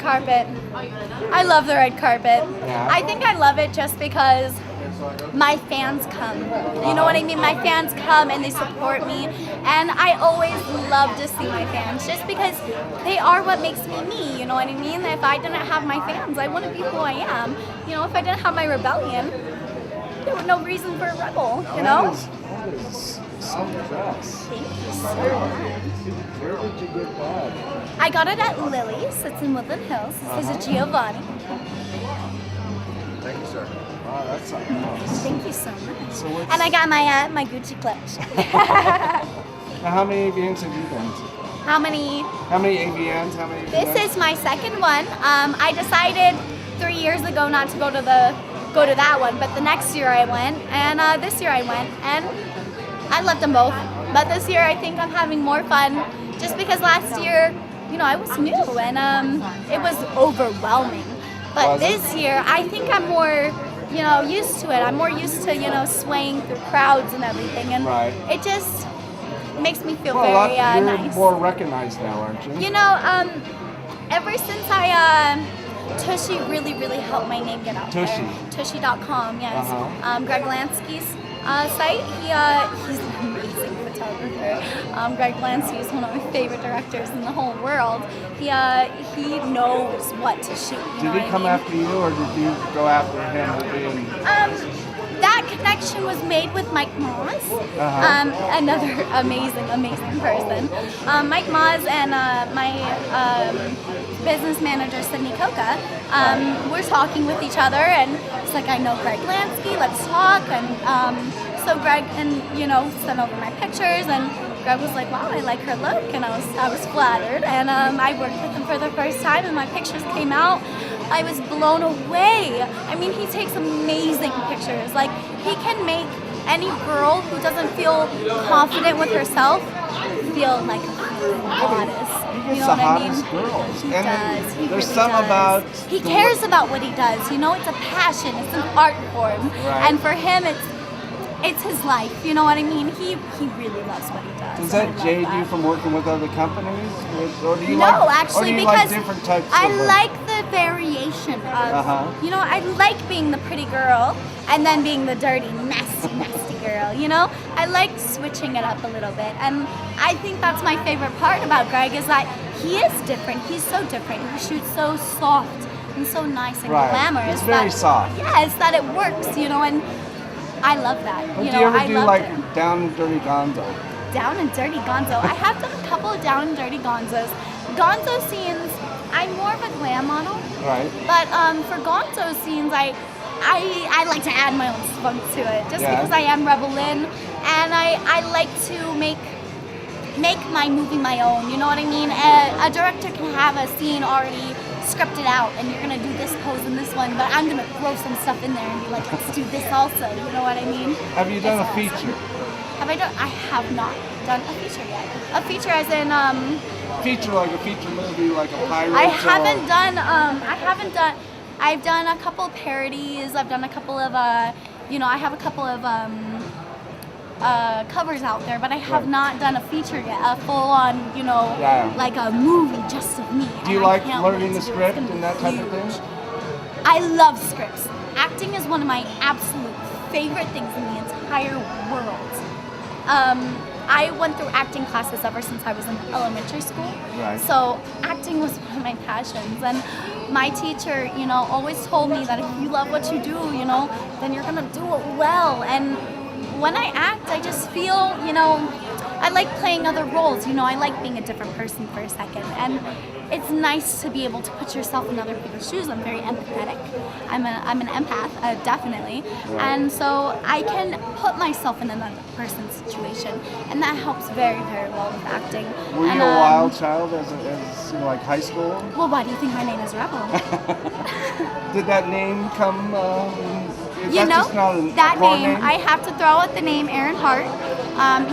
carpet. I love the red carpet. Yeah. I think I love it just because my fans come. You know what I mean? My fans come and they support me, and I always love to see my fans just because they are what makes me me. You know what I mean? If I didn't have my fans, I wouldn't be who I am. You know, if I didn't have my rebellion, there was no reason for a rebel. You know? That is so dress. Thank you so much. Where did you get that? I got it at Lily's. It's in Woodland Hills. This is a Giovanni. Thank you, sir. Wow, that's something else. Thank you so much. So what's- And I got my Gucci clutch. Now, how many AVNs have you been to? How many? How many AVNs? How many? This is my second one. I decided 3 years ago not to go to that one, but the next year I went, and this year I went, and I loved them both. But this year I think I'm having more fun, just because last year, you know, I was new and it was overwhelming. But this year I think I'm more, you know, used to it. I'm more used to, you know, swaying through crowds and everything, and it just makes me feel very you're nice. more recognized now, aren't you? You know, ever since Tushy really helped my name get out there. Tushy.com, yes. Greg Lansky's site. He's an amazing photographer. Greg Lansky is one of my favorite directors in the whole world. He knows what to shoot. Did he come after you, or did you go after him? That connection was made with Mike Moss, another amazing person. Mike Moss and my business manager, Sydney Coca, we're talking with each other, and it's like, I know Greg Lansky, let's talk. And so Greg, you know, sent over my pictures, and Greg was like, wow, I like her look, and I was flattered. And I worked with him for the first time, and my pictures came out. I was blown away. I mean, he takes amazing pictures. Like, he can make any girl who doesn't feel confident with herself feel like a goddess. He gets the hottest girls. He and does. He there's really some does. about... He cares about what he does. You know, it's a passion. It's an art form. Right. And for him, it's his life. You know what I mean? He really loves what he does. Does that jade you from working with other companies? Or do you actually, or do you because like different types I of like the variation of, you know, I like being the pretty girl and then being the dirty, nasty girl, you know? I like switching it up a little bit. And I think that's my favorite part about Greg, is that he is different. He's so different. He shoots so soft and so nice and glamorous. It's very soft. Yes, that it works, you know, and I love that. But you do know, you ever I do loved like it. Down and Dirty Gonzo? Down and Dirty Gonzo. I have done a couple of Down and Dirty Gonzos. Gonzo scenes, I'm more of a glam model. Right. But for Gonzo scenes, I like to add my own spunk to it, just because I am Rebel Lynn, and I like to make my movie my own. You know what I mean? A director can have a scene already scripted out, and you're gonna do this pose in this one, but I'm gonna throw some stuff in there and be like, let's do this also. You know what I mean? Have you done a feature? Have I done? I have not done a feature yet. A feature as in Feature, like a feature movie, like a pirate. I haven't done. I've done a couple of parodies. I've done a couple of you know, I have a couple of covers out there, but I have not done a feature yet, a full-on, you know, like a movie just of me. Do you like learning the script and that type of thing? I love scripts. Acting is one of my absolute favorite things in the entire world. I went through acting classes ever since I was in elementary school. Right. So acting was one of my passions, and my teacher, you know, always told me that if you love what you do, you know, then you're gonna do it well. And when I act, I just feel, you know, I like playing other roles. You know, I like being a different person for a second, and it's nice to be able to put yourself in other people's shoes. I'm very empathetic. I'm an empath, definitely, and so I can put myself in another person's situation, and that helps very well with acting. Were you a wild child as you know, like high school? Well, why do you think my name is Rebel? Did that name come? You know, that name, name, I have to throw out the name Aaron Hart.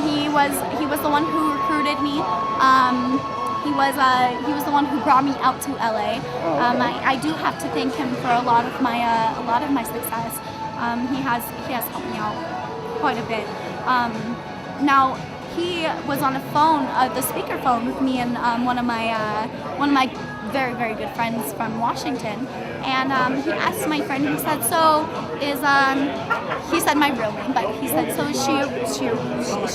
He was the one who recruited me. He was the one who brought me out to LA. I do have to thank him for a lot of my success. He has helped me out quite a bit. Now he was on the phone, the speakerphone with me and one of my very, very good friends from Washington, and he asked my friend, he said, so is, he said my real name, but he said, so is she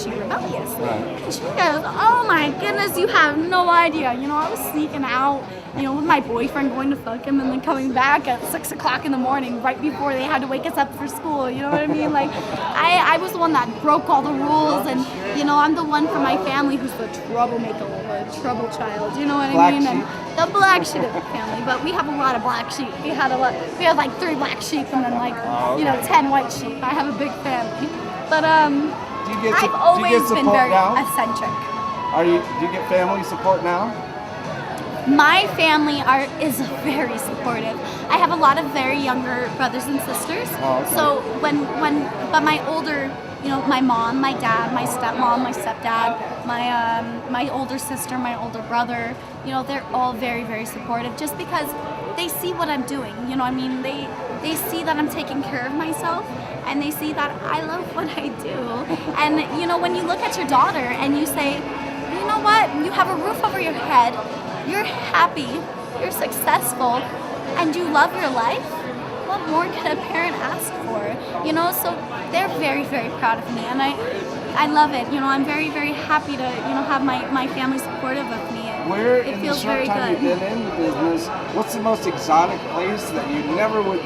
rebellious? Right. And she goes, oh my goodness, you have no idea. You know, I was sneaking out, you know, with my boyfriend, going to fuck him and then coming back at 6 o'clock in the morning right before they had to wake us up for school. You know what I mean? Like, I was the one that broke all the rules, and, you know, I'm the one from my family who's the troublemaker, the trouble child. You know what I mean? And the black sheep of the family. But we have a lot of black sheep. We had like 3 black sheep and then like, you know, 10 white sheep. I have a big family. But I've always been very eccentric. Do you get family support now? My family is very supportive. I have a lot of very younger brothers and sisters. Oh, okay. So but my older, you know, my mom, my dad, my stepmom, my stepdad, my older sister, my older brother, you know, they're all very, very supportive just because they see what I'm doing. You know, I mean, they see that I'm taking care of myself, and they see that I love what I do. And, you know, when you look at your daughter and you say, you know what, you have a roof over your head, you're happy, you're successful, and you love your life, what more can a parent ask for? You know, so they're very, very proud of me, and I love it. You know, I'm very, very happy to, you know, have my family supportive of me. Where it in feels the short very time good. you've been in the business, what's the most exotic place that you never would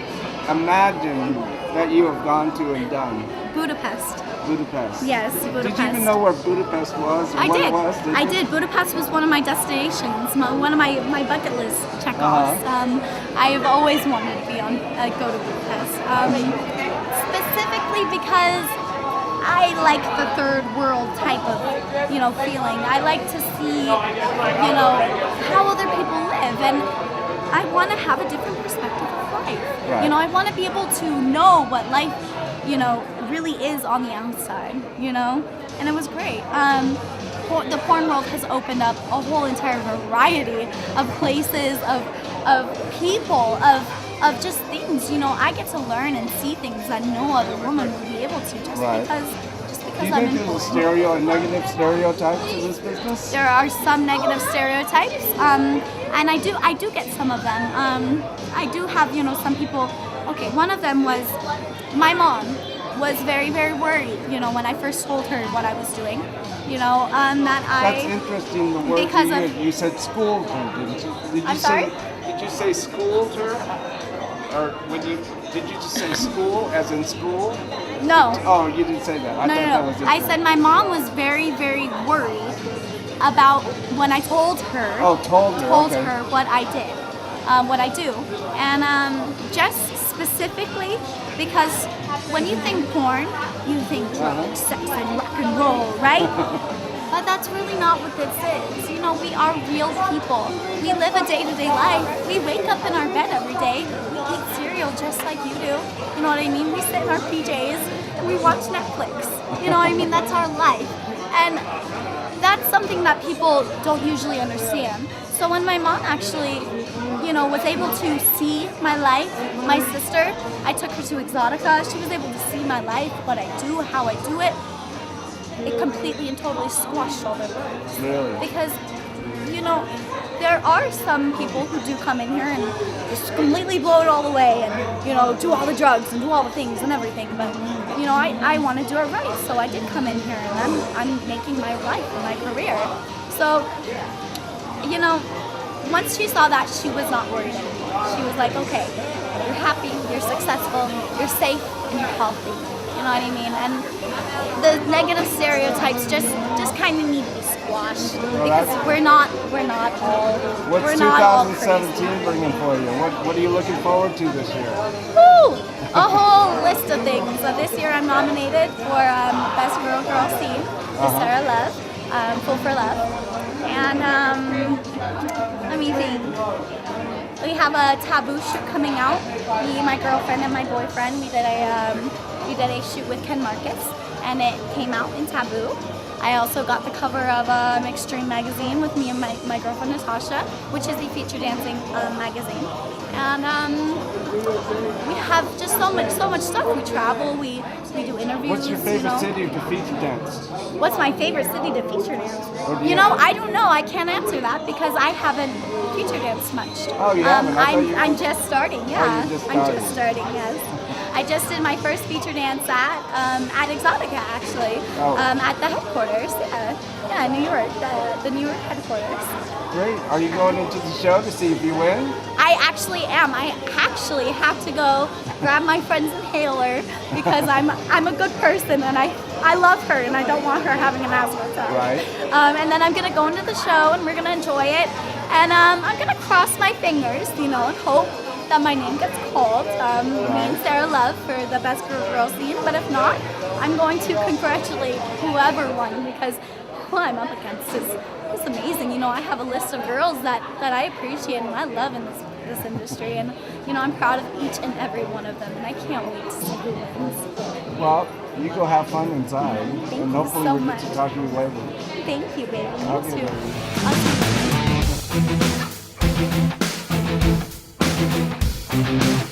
imagine that you have gone to and done? Budapest. Budapest. Yes, Budapest. Did you even know where Budapest was? Or I what did. It was? I did. Budapest was one of my destinations, one of my bucket list checkoffs. I have always wanted to go to Budapest, specifically because I like the third world type of, you know, feeling. I like to see, you know, how other people live, and I want to have a different perspective of life. Right. You know, I want to be able to know what life, you know, really is on the outside, you know, and it was great. The porn world has opened up a whole entire variety of places, of people, of just things. You know, I get to learn and see things that no other woman would be able to just because Do you I'm think there's negative stereotypes in this business? There are some negative stereotypes, and I do get some of them. I do have, you know, some people. Okay, one of them was my mom was very, very worried, you know, when I first told her what I was doing, you know, that That's interesting, the word because you used. You said schooled her, didn't you? I'm sorry? Did you say schooled her? Or did you just say school, as in school? No. Oh, you didn't say that. No. I said my mom was very, very worried about when I told her. Oh, told her what I did, what I do, and just specifically because when you think porn, you think drugs, sex, and rock and roll, right? But that's really not what this is. You know, we are real people. We live a day-to-day life. We wake up in our bed every day. We eat cereal just like you do. You know what I mean? We sit in our PJs and we watch Netflix. You know what I mean? That's our life. And that's something that people don't usually understand. So when my mom actually, you know, was able to see my life, my sister, I took her to Exotica. She was able to see my life, what I do, how I do it. It completely and totally squashed all their worries. Really? Because, you know, there are some people who do come in here and just completely blow it all away and, you know, do all the drugs and do all the things and everything. But, you know, I want to do it right. So I did come in here and I'm making my life and my career. So, you know, once she saw that, she was not worried anymore. She was like, okay, you're happy, you're successful, you're safe, and you're healthy. You know what I mean? And the negative stereotypes just kind of need to be squashed because we're not all. What's 2017 bringing for you? What are you looking forward to this year? Woo! A whole list of things. So this year I'm nominated for Best Girl Scene with Sarah Love, Full for Love, and let me think. We have a Taboo shoot coming out. Me, my girlfriend, and my boyfriend. We did a shoot with Ken Marcus, and it came out in Taboo. I also got the cover of Extreme magazine with me and my girlfriend Natasha, which is a feature dancing magazine. And we have just so much stuff. We travel, we do interviews. What's your favorite you know? city to feature dance? What's my favorite city to feature dance? Or do You know, I don't know. I can't answer that because I haven't feature danced much. Oh, you haven't? I thought you- I'm just starting. Yeah, you're just I'm starting. just starting. Yes, I just did my first feature dance at Exotica actually. Oh. At the headquarters. Yeah, New York. The New York headquarters. Great. Are you going into the show to see if you win? I actually am. I actually have to go grab my friend's inhaler because I'm a good person and I love her and I don't want her having an asthma attack. Right. And then I'm gonna go into the show and we're gonna enjoy it. And I'm gonna cross my fingers, you know, and hope that my name gets called. Me and Sarah Love for the best girl scene. But if not, I'm going to congratulate whoever won because who I'm up against is amazing. You know, I have a list of girls that I appreciate and I love in this industry, and you know, I'm proud of each and every one of them, and I can't wait to see who wins. Well, you go have fun inside, Thank and you hopefully so we get much. to talk to you later. Thank you, baby. Love You you, too. baby. I'll see you.